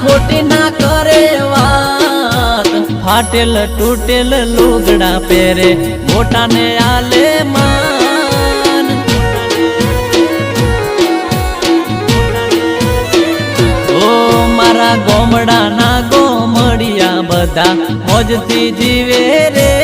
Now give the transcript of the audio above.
ખોટી ના કરે વાત, ફાટેલ તૂટેલ લુગડા પહેરે મોટાને આલે માન। ઓ મારા ગોમડાના ગોમડિયા બધા મોજથી જીવે રે।